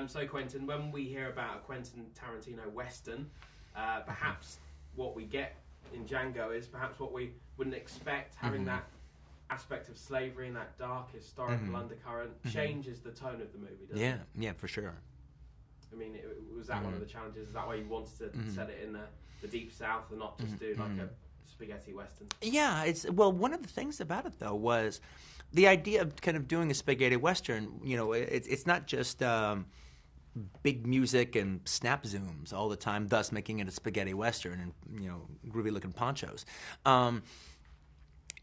So Quentin, when we hear about a Quentin Tarantino Western, perhaps what we get in Django is perhaps what we wouldn't expect, having that aspect of slavery and that dark historical undercurrent changes the tone of the movie, doesn't it? Yeah, for sure. I mean, was that one of the challenges? Is that why you wanted to set it in the Deep South and not just do like a spaghetti Western? Yeah, one of the things about it, though, was the idea of kind of doing a spaghetti Western. You know, it's not just big music and snap zooms all the time, thus making it a spaghetti Western and, you know, groovy-looking ponchos.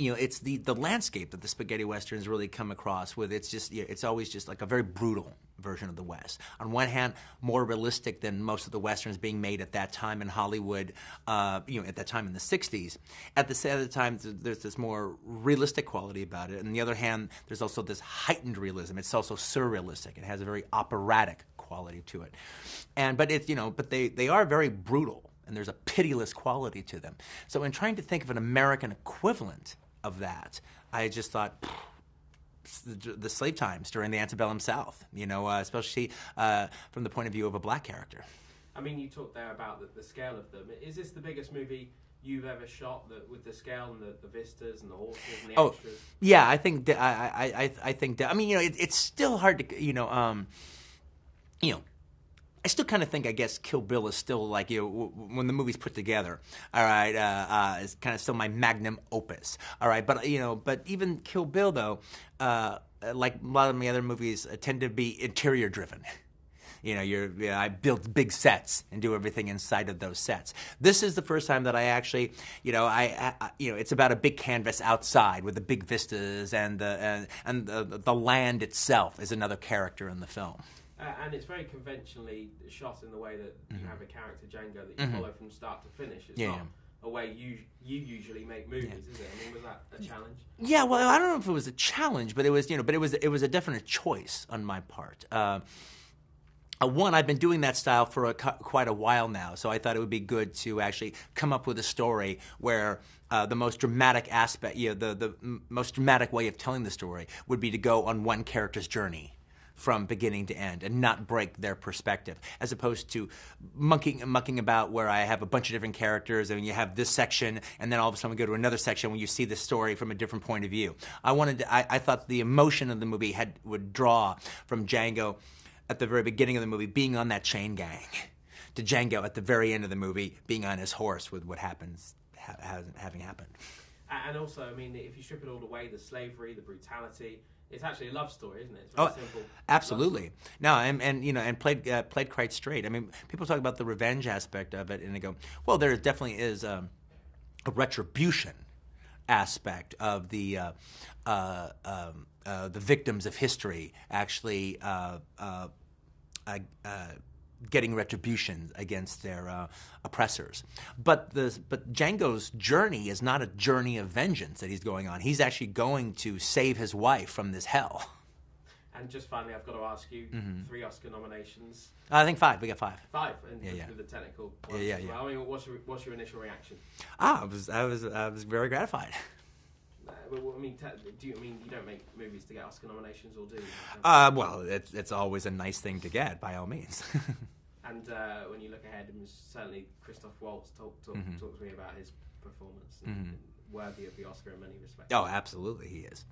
You know, it's the landscape that the spaghetti westerns really come across with. It's always just like a very brutal version of the West. On one hand, more realistic than most of the westerns being made at that time in Hollywood. You know, at that time in the '60s. At the other time, there's this more realistic quality about it. On the other hand, there's also this heightened realism. It's also surrealistic. It has a very operatic quality to it. But they are very brutal, and there's a pitiless quality to them. So in trying to think of an American equivalent of that, I just thought the slave times during the antebellum South, you know, especially from the point of view of a black character. I mean, you talked there about the scale of them. Is this the biggest movie you've ever shot with the scale and the vistas and the horses and the extras? Yeah, I think that I think that. I mean, you know, it's still hard to, you know, I still kind of think, I guess, Kill Bill is still like, you know, when the movie's put together, all right, is kind of still my magnum opus, all right. But you know, but even Kill Bill, though, like a lot of my other movies, tend to be interior driven. You know, I build big sets and do everything inside of those sets. This is the first time that I actually, you know, it's about a big canvas outside with the big vistas and the land itself is another character in the film. And it's very conventionally shot in the way that you have a character, Django, that you follow from start to finish. It's not a way you usually make movies, is it? I mean, was that a challenge? Yeah, well, I don't know if it was a challenge, but it was, you know, it was a definite choice on my part. One, I've been doing that style for quite a while now, so I thought it would be good to actually come up with a story where the most dramatic aspect, you know, the most dramatic way of telling the story would be to go on one character's journey from beginning to end and not break their perspective, as opposed to mucking about where I have a bunch of different characters and you have this section and then all of a sudden we go to another section when you see the story from a different point of view. I thought the emotion of the movie would draw from Django at the very beginning of the movie being on that chain gang to Django at the very end of the movie being on his horse with what happens having happened. And also, I mean, if you strip it all away, the slavery, the brutality, it's actually a love story, isn't it? It's very simple. Absolutely. No, and you know, and played quite straight. I mean, people talk about the revenge aspect of it, and they go, well, there definitely is a retribution aspect of the victims of history actually getting retribution against their oppressors. But Django's journey is not a journey of vengeance that he's going on. He's actually going to save his wife from this hell. And just finally, I've got to ask you, 3 Oscar nominations. I think 5. We got 5. 5, and with the technical ones as well. I mean, what's your initial reaction? I was very gratified. I mean, you don't make movies to get Oscar nominations, or do you? Well, it's always a nice thing to get, by all means. And when you look ahead, certainly Christoph Waltz talks to me about his performance, and worthy of the Oscar in many respects. Oh, absolutely, he is.